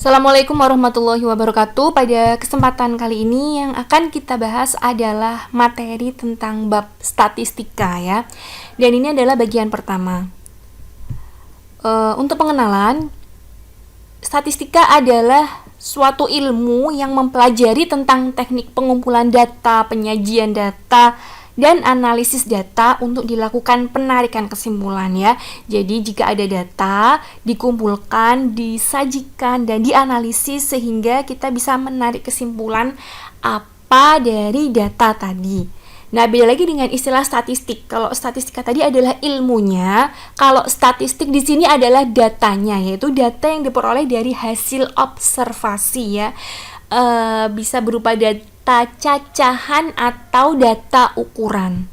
Assalamualaikum warahmatullahi wabarakatuh. Pada kesempatan kali ini yang akan kita bahas adalah materi tentang bab statistika ya. Dan ini adalah bagian pertama. Untuk pengenalan, statistika adalah suatu ilmu yang mempelajari tentang teknik pengumpulan data, penyajian data, dan analisis data untuk dilakukan penarikan kesimpulan ya. Jadi jika ada data dikumpulkan, disajikan dan dianalisis sehingga kita bisa menarik kesimpulan apa dari data tadi. Nah, beda lagi dengan istilah statistik. Kalau statistika tadi adalah ilmunya, kalau statistik di sini adalah datanya, yaitu data yang diperoleh dari hasil observasi ya. Bisa berupa data cacahan atau data ukuran.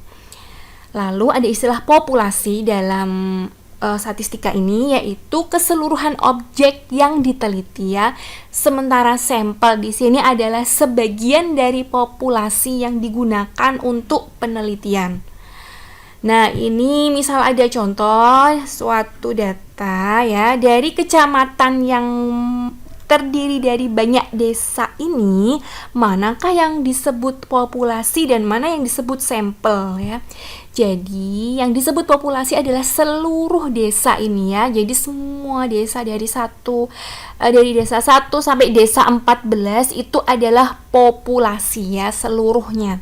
Lalu ada istilah populasi dalam statistika ini, yaitu keseluruhan objek yang diteliti ya. Sementara sampel di sini adalah sebagian dari populasi yang digunakan untuk penelitian. Nah, ini misal ada contoh suatu data ya, dari kecamatan yang terdiri dari banyak desa ini, manakah yang disebut populasi dan mana yang disebut sampel ya. Jadi yang disebut populasi adalah seluruh desa ini ya. Jadi semua desa dari desa 1 sampai desa 14 itu adalah populasi ya, seluruhnya.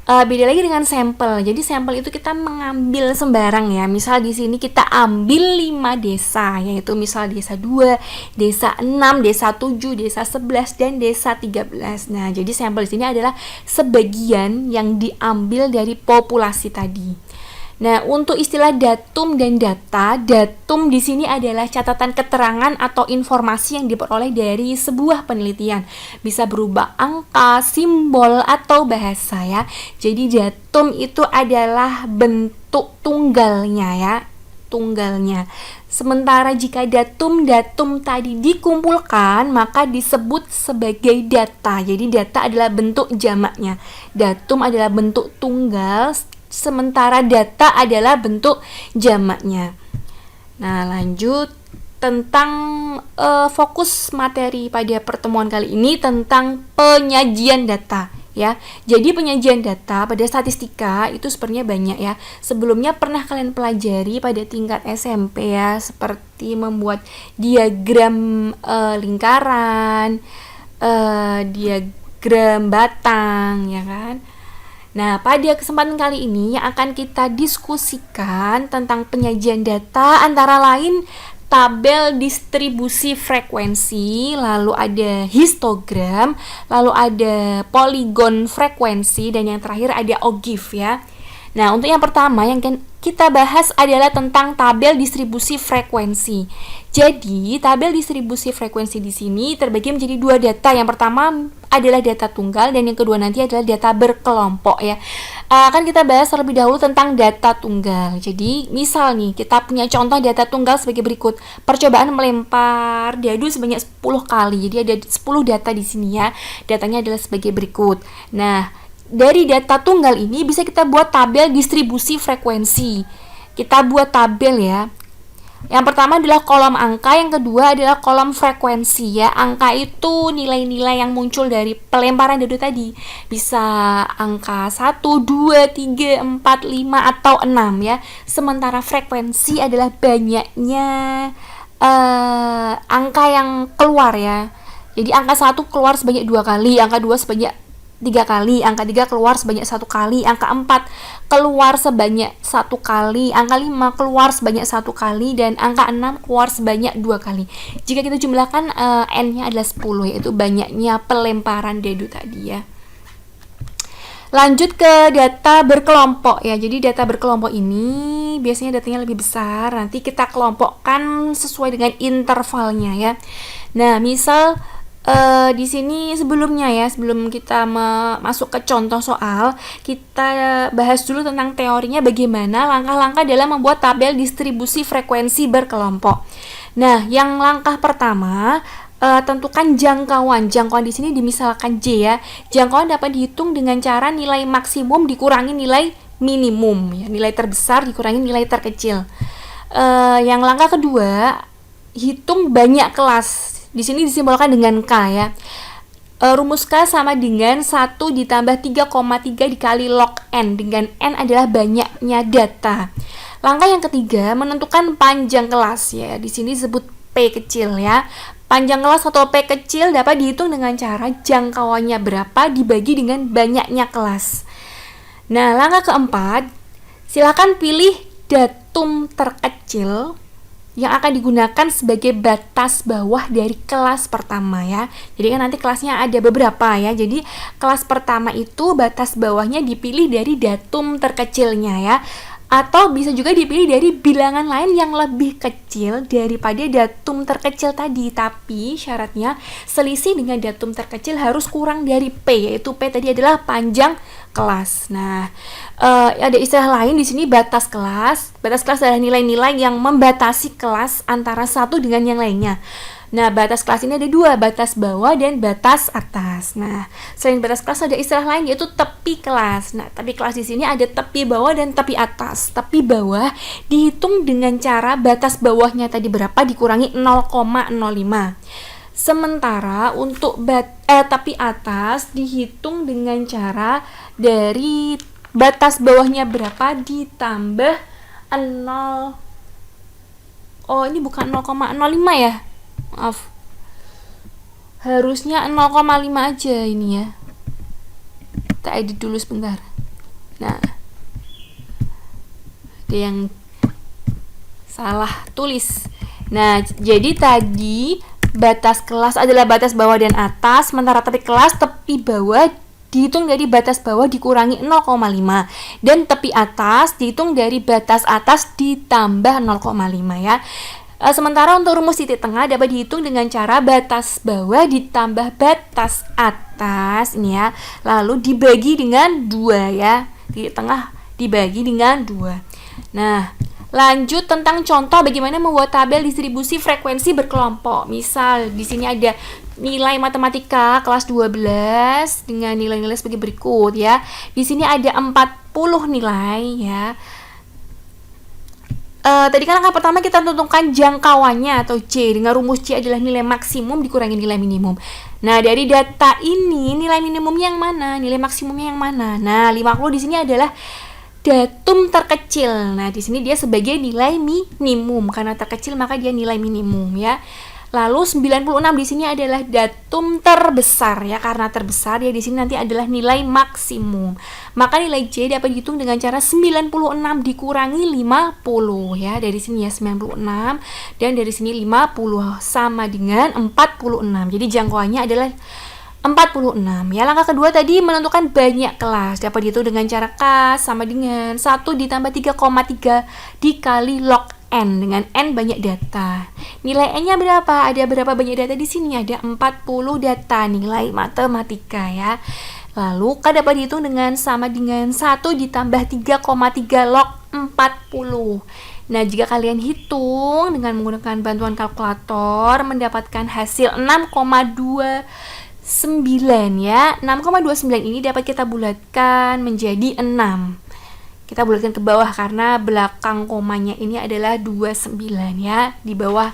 Beda lagi dengan sampel. Jadi sampel itu kita mengambil sembarang ya. Misal di sini kita ambil 5 desa, yaitu misal desa 2, desa 6, desa 7, desa 11 dan desa 13. Nah, jadi sampel di sini adalah sebagian yang diambil dari populasi tadi. Nah, untuk istilah datum dan data, datum di sini adalah catatan keterangan atau informasi yang diperoleh dari sebuah penelitian. Bisa berupa angka, simbol, atau bahasa ya. Jadi datum itu adalah bentuk tunggalnya ya, tunggalnya. Sementara jika datum tadi dikumpulkan, maka disebut sebagai data. Jadi data adalah bentuk jamaknya. Datum adalah bentuk tunggal, sementara data adalah bentuk jamaknya. Nah, lanjut tentang fokus materi pada pertemuan kali ini tentang penyajian data ya. Jadi penyajian data pada statistika itu sebenarnya banyak ya. Sebelumnya pernah kalian pelajari pada tingkat SMP ya, seperti membuat diagram lingkaran, diagram batang ya kan. Nah, pada kesempatan kali ini yang akan kita diskusikan tentang penyajian data antara lain tabel distribusi frekuensi, lalu ada histogram, lalu ada poligon frekuensi, dan yang terakhir ada OGIF ya. Nah, untuk yang pertama yang kita bahas adalah tentang tabel distribusi frekuensi. Jadi, tabel distribusi frekuensi di sini terbagi menjadi 2 data. Yang pertama adalah data tunggal dan yang kedua nanti adalah data berkelompok ya. Akan kita bahas terlebih dahulu tentang data tunggal. Jadi, misal nih kita punya contoh data tunggal sebagai berikut. Percobaan melempar dadu sebanyak 10 kali. Jadi ada 10 data di sini ya. Datanya adalah sebagai berikut. Nah, dari data tunggal ini bisa kita buat tabel distribusi frekuensi. Kita buat tabel ya. Yang pertama adalah kolom angka, yang kedua adalah kolom frekuensi ya. Angka itu nilai-nilai yang muncul dari pelemparan dadu tadi. Bisa angka 1, 2, 3, 4, 5 atau 6 ya. Sementara frekuensi adalah banyaknya angka yang keluar ya. Jadi angka 1 keluar sebanyak 2 kali, angka 2 sebanyak 3 kali, angka 3 keluar sebanyak 1 kali, angka 4 keluar sebanyak 1 kali, angka 5 keluar sebanyak 1 kali, dan angka 6 keluar sebanyak 2 kali. Jika kita jumlahkan N-nya adalah 10, yaitu banyaknya pelemparan dadu tadi ya. Lanjut ke data berkelompok ya. Jadi data berkelompok ini biasanya datanya lebih besar. Nanti kita kelompokkan sesuai dengan intervalnya ya. Nah, misal di sini sebelum kita masuk ke contoh soal, kita bahas dulu tentang teorinya bagaimana langkah-langkah dalam membuat tabel distribusi frekuensi berkelompok. Nah, yang langkah pertama, tentukan jangkauan. Jangkauan di sini dimisalkan J ya. Jangkauan dapat dihitung dengan cara nilai maksimum dikurangi nilai minimum ya. Nilai terbesar dikurangi nilai terkecil. Yang langkah kedua, hitung banyak kelas. Di sini disimbolkan dengan K ya. Rumus K sama dengan 1 ditambah 3,3 dikali log N, dengan N adalah banyaknya data. Langkah yang ketiga, menentukan panjang kelas ya. Di sini disebut P kecil ya. Panjang kelas atau P kecil dapat dihitung dengan cara jangkauannya berapa dibagi dengan banyaknya kelas. Nah, langkah keempat, silakan pilih datum terkecil yang akan digunakan sebagai batas bawah dari kelas pertama ya. Jadi kan nanti kelasnya ada beberapa ya. Jadi kelas pertama itu batas bawahnya dipilih dari datum terkecilnya ya. Atau bisa juga dipilih dari bilangan lain yang lebih kecil daripada datum terkecil tadi. Tapi syaratnya selisih dengan datum terkecil harus kurang dari P, yaitu P tadi adalah panjang kelas. Nah, ada istilah lain di sini, batas kelas. Batas kelas adalah nilai-nilai yang membatasi kelas antara satu dengan yang lainnya. Nah, batas kelas ini ada dua, batas bawah dan batas atas. Nah, selain batas kelas ada istilah lain yaitu tepi kelas. Nah, tepi kelas di sini ada tepi bawah dan tepi atas. Tepi bawah dihitung dengan cara batas bawahnya tadi berapa dikurangi 0,05. Sementara untuk tepi atas dihitung dengan cara dari batas bawahnya berapa ditambah 0. Oh, ini bukan 0,05 ya? Maaf, harusnya 0,5 aja ini ya. Kita edit dulu sebentar. Nah, ada yang salah tulis. Nah, jadi tadi batas kelas adalah batas bawah dan atas, sementara tepi kelas, tepi bawah dihitung dari batas bawah dikurangi 0,5 dan tepi atas dihitung dari batas atas ditambah 0,5 ya. Sementara untuk rumus titik tengah dapat dihitung dengan cara batas bawah ditambah batas atas ini ya, lalu dibagi dengan 2 ya. Titik tengah dibagi dengan 2. Nah, lanjut tentang contoh bagaimana membuat tabel distribusi frekuensi berkelompok. Misal di sini ada nilai matematika kelas 12 dengan nilai-nilai sebagai berikut ya. Di sini ada 40 nilai ya. Tadi kan langkah pertama kita tentukan jangkauannya atau C, dengan rumus C adalah nilai maksimum dikurangi nilai minimum. Nah, dari data ini nilai minimumnya yang mana, nilai maksimumnya yang mana? Nah, 50 di sini adalah datum terkecil. Nah, di sini dia sebagai nilai minimum, karena terkecil maka dia nilai minimum ya. Lalu 96 di sini adalah datum terbesar ya, karena terbesar ya di sini nanti adalah nilai maksimum. Maka nilai J dapat dihitung dengan cara 96 dikurangi 50 ya. Dari sini ya 96 dan dari sini 50 sama dengan 46. Jadi jangkauannya adalah 46 ya. Langkah kedua tadi menentukan banyak kelas, dapat dihitung dengan cara K sama dengan 1 ditambah 3,3 dikali log N, dengan N banyak data. Nilai N-nya berapa? Ada berapa banyak data di sini? Ada 40 data nilai matematika ya. Lalu K dapat dihitung dengan sama dengan 1 ditambah 3,3 log 40. Nah, jika kalian hitung dengan menggunakan bantuan kalkulator mendapatkan hasil 6,29 ya. 6,29 ini dapat kita bulatkan menjadi 6. Kita bulatkan ke bawah karena belakang komanya ini adalah 29 ya. Di bawah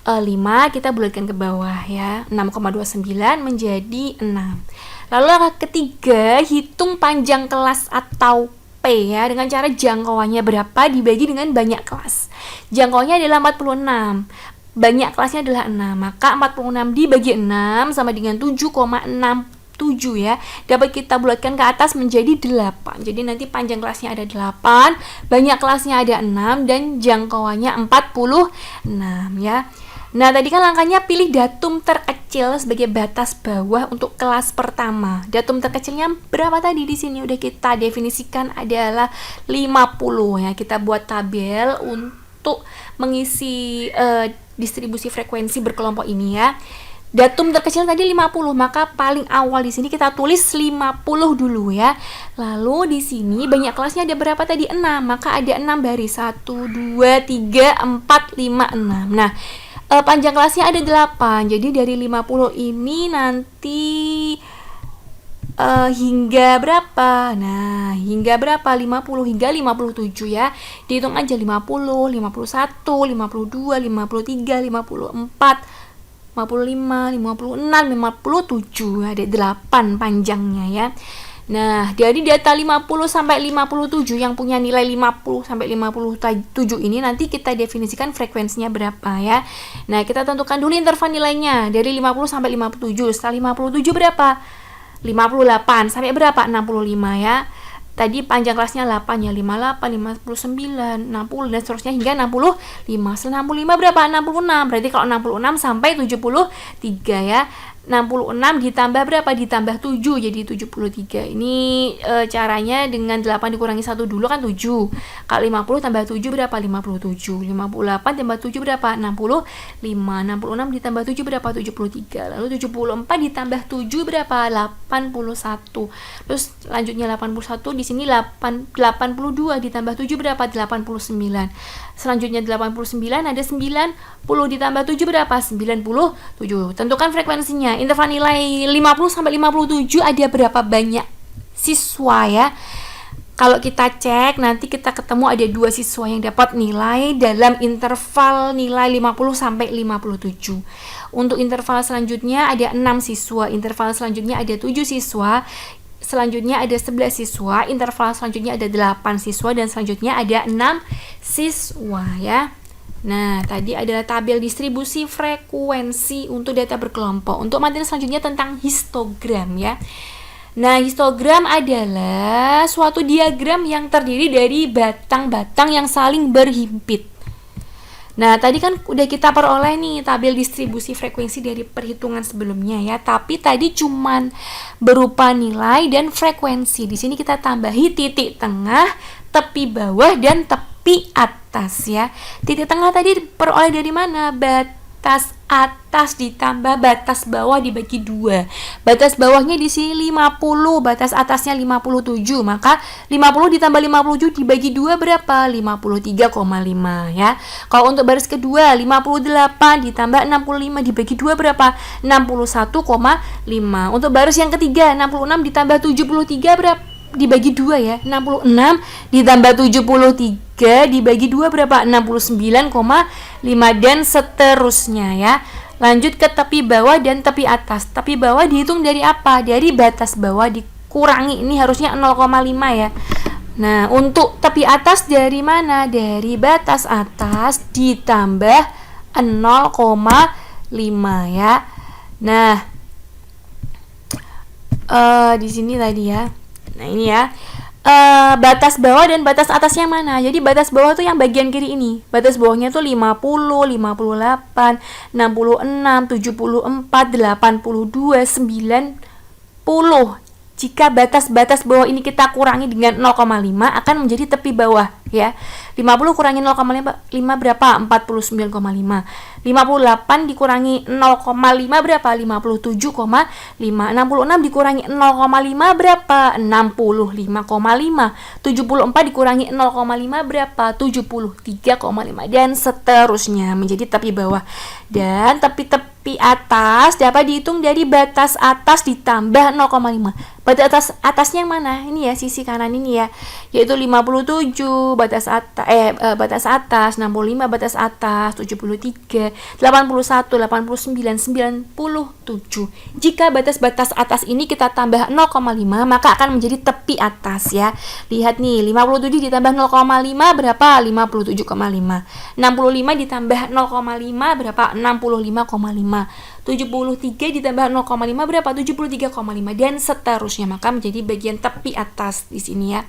5 kita bulatkan ke bawah ya. 6,29 menjadi 6. Lalu langkah ketiga, hitung panjang kelas atau P ya, dengan cara jangkauannya berapa dibagi dengan banyak kelas. Jangkauannya adalah 46. Banyak kelasnya adalah 6. Maka 46 dibagi 6 sama dengan 7,67 ya, dapat kita bulatkan ke atas menjadi 8. Jadi nanti panjang kelasnya ada 8, banyak kelasnya ada 6 dan jangkauannya 46 ya. Nah, tadi kan langkahnya pilih datum terkecil sebagai batas bawah untuk kelas pertama. Datum terkecilnya berapa tadi di sini udah kita definisikan adalah 50 ya. Kita buat tabel untuk mengisi distribusi frekuensi berkelompok ini ya. Datum terkecil tadi 50, maka paling awal di sini kita tulis 50 dulu ya. Lalu di sini banyak kelasnya ada berapa tadi? 6, maka ada 6 baris. 1, 2, 3, 4, 5, 6. Nah, panjang kelasnya ada 8. Jadi dari 50 ini nanti hingga berapa? Nah, hingga berapa? 50 hingga 57 ya. Dihitung aja 50, 51, 52, 53, 54, 55, 56, 57. Ada 8 panjangnya ya. Nah, dari data 50 sampai 57 yang punya nilai 50 sampai 57 ini nanti kita definisikan frekuensinya berapa ya. Nah, kita tentukan dulu interval nilainya dari 50 sampai 57. Setelah 57 berapa? 58 sampai berapa? 65 ya. Tadi panjang kelasnya 8 ya, 58, 59, 60 dan seterusnya hingga 65. Setelah 65 berapa? 66. Berarti kalau 66 sampai 73 ya. 66 ditambah berapa? Ditambah 7 jadi 73. Ini caranya dengan 8 dikurangi 1 dulu kan 7. Kalau 50 tambah 7 berapa? 57. 58 tambah 7 berapa? 65. 66 ditambah 7 berapa? 73. Lalu 74 ditambah 7 berapa? 81. Terus lanjutnya 81 di sini 82 ditambah 7 berapa? 89. Selanjutnya 89 ada 90 ditambah 7 berapa? 97. Tentukan frekuensinya. Interval nilai 50 sampai 57 ada berapa banyak siswa ya? Kalau kita cek nanti kita ketemu ada 2 siswa yang dapat nilai dalam interval nilai 50 sampai 57. Untuk interval selanjutnya ada 6 siswa, interval selanjutnya ada 7 siswa. Selanjutnya ada 11 siswa, interval selanjutnya ada 8 siswa, dan selanjutnya ada 6 siswa ya. Nah, tadi adalah tabel distribusi frekuensi untuk data berkelompok. Untuk materi selanjutnya tentang histogram ya. Nah, histogram adalah suatu diagram yang terdiri dari batang-batang yang saling berhimpit. Nah, tadi kan udah kita peroleh nih tabel distribusi frekuensi dari perhitungan sebelumnya ya, tapi tadi cuman berupa nilai dan frekuensi. Di sini kita tambahi titik tengah, tepi bawah, dan tepi atas ya. Titik tengah tadi peroleh dari mana? Batas atas ditambah batas bawah dibagi 2. Batas bawahnya di sini 50, batas atasnya 57. Maka 50 ditambah 57 dibagi 2 berapa? 53,5 ya. Kalau untuk baris kedua 58 ditambah 65 dibagi 2 berapa? 61,5. Untuk baris yang ketiga 66 ditambah 73 berapa? Dibagi 2 ya. 66 ditambah 73 dibagi 2 berapa? 69,5 dan seterusnya ya. Lanjut ke tepi bawah dan tepi atas. Tepi bawah dihitung dari apa? Dari batas bawah dikurangi, ini harusnya 0,5 ya. Nah, untuk tepi atas dari mana? Dari batas atas ditambah 0,5 ya. Nah, di sini tadi ya. Nah, ini ya. Batas bawah dan batas atasnya mana? Jadi batas bawah tuh yang bagian kiri ini. Batas bawahnya tuh 50, 58, 66, 74, 82, 90. Jika batas-batas bawah ini kita kurangi dengan 0,5 akan menjadi tepi bawah ya. 50 kurangi 0,5 berapa? 49,5. 58 dikurangi 0,5 berapa? 57,5. 66 dikurangi 0,5 berapa? 65,5. 74 dikurangi 0,5 berapa? 73,5 dan seterusnya menjadi tepi bawah. Dan tepi atas dapat dihitung dari batas atas ditambah 0,5. Batas atasnya yang mana? Ini ya, sisi kanan ini ya, yaitu 57 batas atas, 65 batas atas, 73, 81, 89, 97. Jika batas-batas atas ini kita tambah 0,5 maka akan menjadi tepi atas ya. Lihat nih, 57 ditambah 0,5 berapa? 57,5. 65 ditambah 0,5 berapa? 65,5. 73 ditambah 0,5 berapa? 73,5 dan seterusnya, maka menjadi bagian tepi atas di sini ya.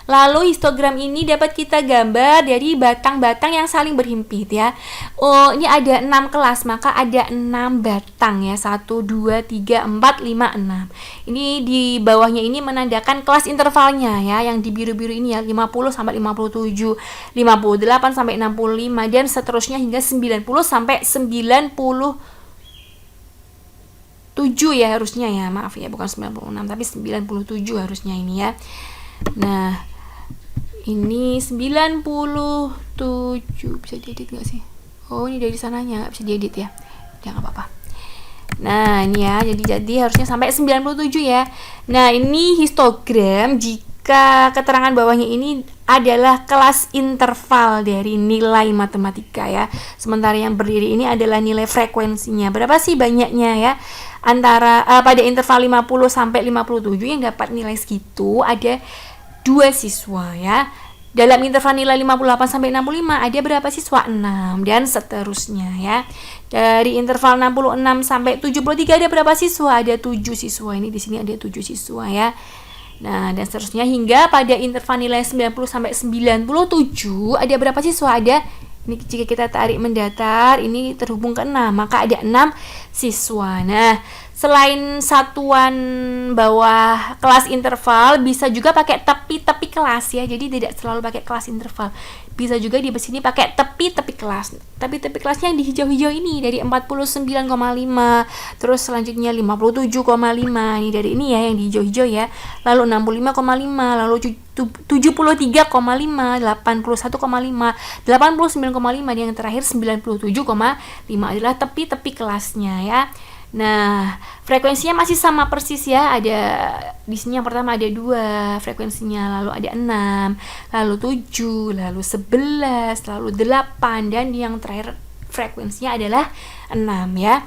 Lalu histogram ini dapat kita gambar dari batang-batang yang saling berhimpit ya. Oh, ini ada 6 kelas, maka ada 6 batang ya. 1 2 3 4 5 6. Ini di bawahnya ini menandakan kelas intervalnya ya, yang di biru-biru ini ya, 50 sampai 57, 58 sampai 65 dan seterusnya hingga 90 sampai 97 ya harusnya ya. Maaf ya, bukan 96 tapi 97 harusnya ini ya. Nah, ini 97 bisa diedit gak sih? Oh, ini dari sananya nggak bisa diedit ya. Ya nggak apa-apa. Nah, ini ya, jadi harusnya sampai 97 ya. Nah, ini histogram jika keterangan bawahnya ini adalah kelas interval dari nilai matematika ya. Sementara yang berdiri ini adalah nilai frekuensinya. Berapa sih banyaknya ya? Antara pada interval 50 sampai 57 yang dapat nilai segitu ada 2 siswa ya. Dalam interval nilai 58 sampai 65 ada berapa siswa? 6 dan seterusnya ya. Dari interval 66 sampai 73 ada berapa siswa? Ada 7 siswa. Ini di sini ada 7 siswa ya. Nah, dan seterusnya hingga pada interval nilai 90 sampai 97 ada berapa siswa? Ada, ini jika kita tarik mendatar ini terhubung ke 6, maka ada 6 siswa. Nah, selain satuan bawah kelas interval bisa juga pakai tepi-tepi kelas ya. Jadi tidak selalu pakai kelas interval. Bisa juga di sini pakai tepi-tepi kelas. Tepi-tepi kelasnya yang di hijau-hijau ini dari 49,5, terus selanjutnya 57,5. Ini dari ini ya yang di hijau-hijau ya. Lalu 65,5, lalu 73,5, 81,5, 89,5 dan yang terakhir 97,5 adalah tepi-tepi kelasnya ya. Nah, frekuensinya masih sama persis ya. Ada di sini yang pertama ada 2 frekuensinya, lalu ada 6, lalu 7, lalu 11, lalu 8 dan yang terakhir frekuensinya adalah 6 ya.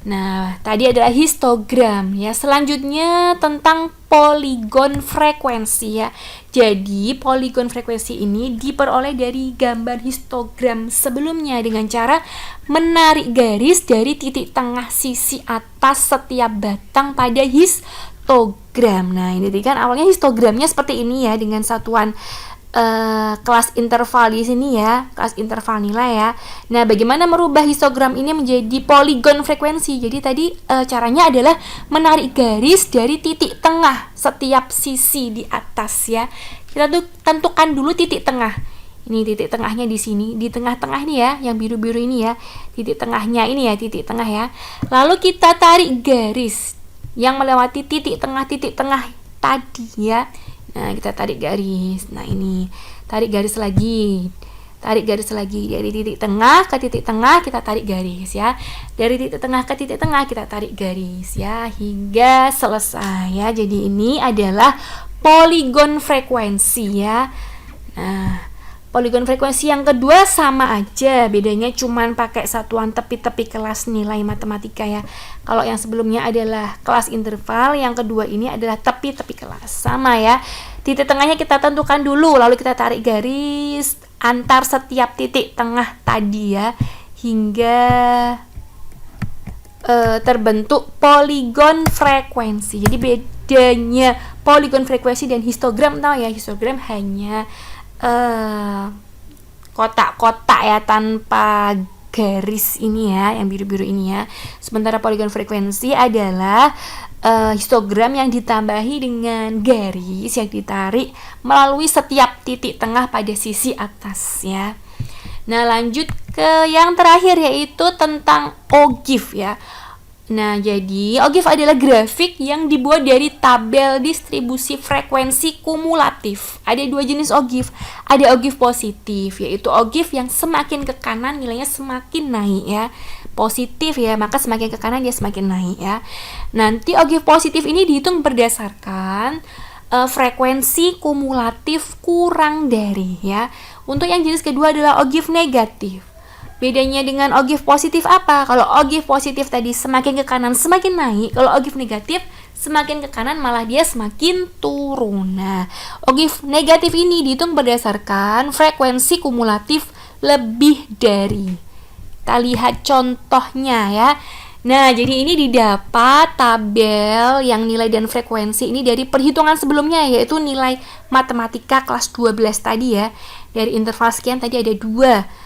Nah, tadi adalah histogram ya. Selanjutnya tentang poligon frekuensi ya. Jadi, poligon frekuensi ini diperoleh dari gambar histogram sebelumnya dengan cara menarik garis dari titik tengah sisi atas setiap batang pada histogram. Nah, ini kan awalnya histogramnya seperti ini ya dengan satuan kelas interval di sini ya, kelas interval nilai ya. Nah, bagaimana merubah histogram ini menjadi poligon frekuensi? Jadi tadi caranya adalah menarik garis dari titik tengah setiap sisi di atas ya. Kita tuh tentukan dulu titik tengah. Ini titik tengahnya di sini, di tengah-tengah nih ya, yang biru-biru ini ya. Titik tengahnya ini ya, titik tengah ya. Lalu kita tarik garis yang melewati titik tengah tadi ya. Nah, kita tarik garis. Nah, ini tarik garis lagi. Tarik garis lagi dari titik tengah ke titik tengah kita tarik garis ya. Dari titik tengah ke titik tengah kita tarik garis ya hingga selesai ya. Jadi ini adalah poligon frekuensi ya. Nah, poligon frekuensi yang kedua sama aja, bedanya cuman pakai satuan tepi-tepi kelas nilai matematika ya. Kalau yang sebelumnya adalah kelas interval, yang kedua ini adalah tepi-tepi kelas. Sama ya. Titik tengahnya kita tentukan dulu, lalu kita tarik garis antar setiap titik tengah tadi ya hingga terbentuk poligon frekuensi. Jadi bedanya poligon frekuensi dan histogram tahu ya, histogram hanya kotak-kotak ya tanpa garis ini ya, yang biru-biru ini ya. Sementara poligon frekuensi adalah histogram yang ditambahi dengan garis yang ditarik melalui setiap titik tengah pada sisi atas ya. Nah, lanjut ke yang terakhir yaitu tentang OGIF ya. Nah, jadi OGIF adalah grafik yang dibuat dari tabel distribusi frekuensi kumulatif. Ada 2 jenis OGIF. Ada OGIF positif, yaitu OGIF yang semakin ke kanan nilainya semakin naik ya. Positif ya, maka semakin ke kanan dia semakin naik ya. Nanti OGIF positif ini dihitung berdasarkan frekuensi kumulatif kurang dari ya. Untuk yang jenis kedua adalah OGIF negatif. Bedanya dengan OGIF positif apa? Kalau OGIF positif tadi semakin ke kanan semakin naik, kalau OGIF negatif semakin ke kanan malah dia semakin turun. Nah, OGIF negatif ini dihitung berdasarkan frekuensi kumulatif lebih dari. Kita lihat contohnya ya. Nah, jadi ini didapat tabel yang nilai dan frekuensi ini dari perhitungan sebelumnya, yaitu nilai matematika kelas 12 tadi ya. Dari interval sekian tadi ada 2.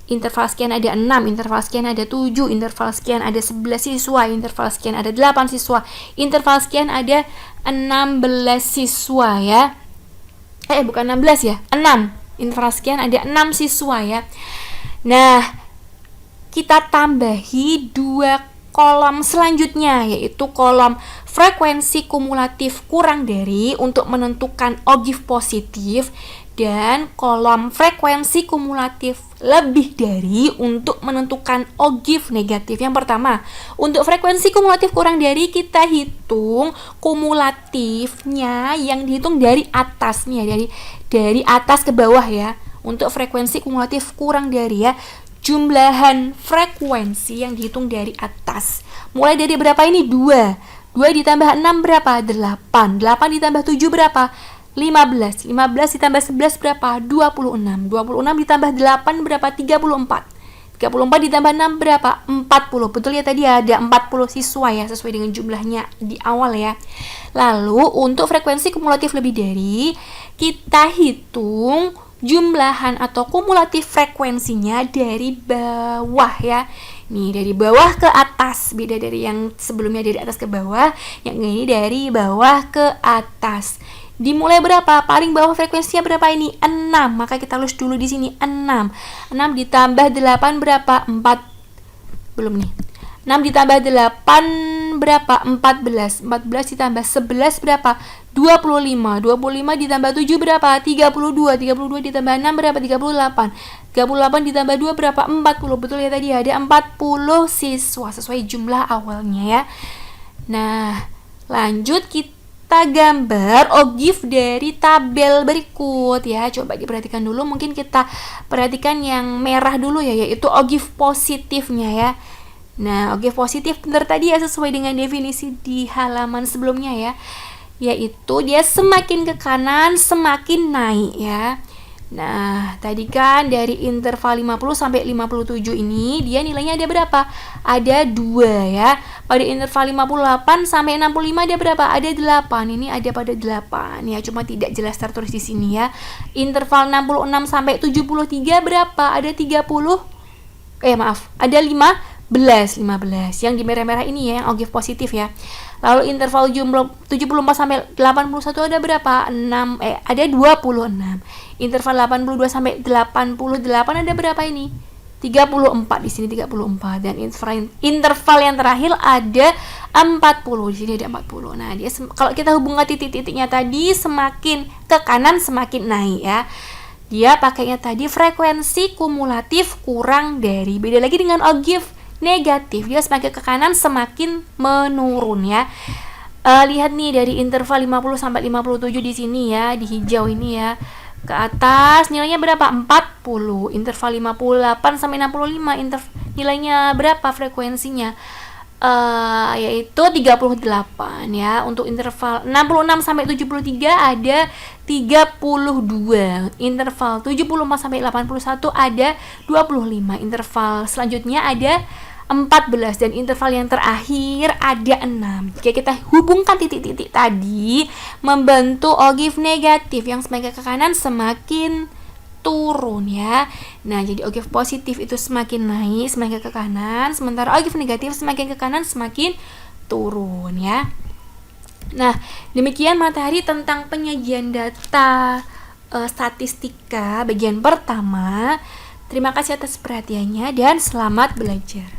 Interval sekian ada 6, interval sekian ada 7, interval sekian ada 11 siswa, interval sekian ada 8 siswa, interval sekian ada 16 siswa ya. Bukan 16 ya, 6. Interval sekian ada 6 siswa ya. Nah, kita tambahi 2 kolom selanjutnya, yaitu kolom frekuensi kumulatif kurang dari untuk menentukan OGIF positif dan kolom frekuensi kumulatif lebih dari untuk menentukan OGIF negatif. Yang pertama, untuk frekuensi kumulatif kurang dari kita hitung kumulatifnya yang dihitung dari atasnya, dari atas ke bawah ya. Untuk frekuensi kumulatif kurang dari ya. Jumlahan frekuensi yang dihitung dari atas. Mulai dari berapa ini? 2. 2 ditambah 6 berapa? 8. 8 ditambah 7 berapa? 15. 15 ditambah 11 berapa? 26. 26 ditambah 8 berapa? 34. 34 ditambah 6 berapa? 40. Betul ya, tadi ada 40 siswa ya, sesuai dengan jumlahnya di awal ya. Lalu untuk frekuensi kumulatif lebih dari, kita hitung jumlahan atau kumulatif frekuensinya dari bawah ya. Nih, dari bawah ke atas, beda dari yang sebelumnya dari atas ke bawah, yang ini dari bawah ke atas. Dimulai berapa? Paling bawah frekuensinya berapa ini? 6. Maka kita tulis dulu di sini 6. 6 ditambah 8 berapa? 4. Belum nih. 6 ditambah 8 berapa? 14. 14 ditambah 11 berapa? 25. 25 ditambah 7 berapa? 32. 32 ditambah 6 berapa? 38. 38 ditambah 2 berapa? 40. Betul ya, tadi ada 40 siswa sesuai jumlah awalnya ya. Nah, lanjut kita gambar OGIF dari tabel berikut ya. Coba diperhatikan dulu, mungkin kita perhatikan yang merah dulu ya, yaitu OGIF positifnya ya. Nah, OGIF positif benar tadi ya, sesuai dengan definisi di halaman sebelumnya ya, yaitu dia semakin ke kanan semakin naik ya. Nah, tadi kan dari interval 50 sampai 57 ini dia nilainya ada berapa? Ada 2 ya. Pada interval 58 sampai 65 ada berapa? Ada 8. Ini ada pada 8 ya, cuma tidak jelas tertulis di sini ya. Interval 66 sampai 73 berapa? Ada 30. Ada 15. Yang di merah-merah ini ya, yang OGIF positif ya. Lalu interval jumlah 74 sampai 81 ada berapa? Ada 26. Interval 82 sampai 88 ada berapa ini? 34 di sini 34, dan interval yang terakhir ada 40. Di sini ada 40. Nah, dia kalau kita hubungkan titik-titiknya tadi, semakin ke kanan semakin naik ya. Dia pakainya tadi frekuensi kumulatif kurang dari. Beda lagi dengan OGIF negatif, dia semakin ke kanan semakin menurun ya. Lihat nih dari interval 50 sampai 57 di sini ya, di hijau ini ya. Ke atas nilainya berapa? 40. Interval 58 sampai 65 nilainya berapa frekuensinya? Yaitu 38 ya. Untuk interval 66 sampai 73 ada 32. Interval 74 sampai 81 ada 25. Interval selanjutnya ada 14, dan interval yang terakhir ada 6. Jika kita hubungkan titik-titik tadi, membentuk OGIF negatif yang semakin ke kanan semakin turun ya. Nah, jadi OGIF positif itu semakin naik, semakin ke kanan, sementara OGIF negatif semakin ke kanan semakin turun ya. Nah, demikian materi tentang penyajian data statistika bagian pertama. Terima kasih atas perhatiannya dan selamat belajar.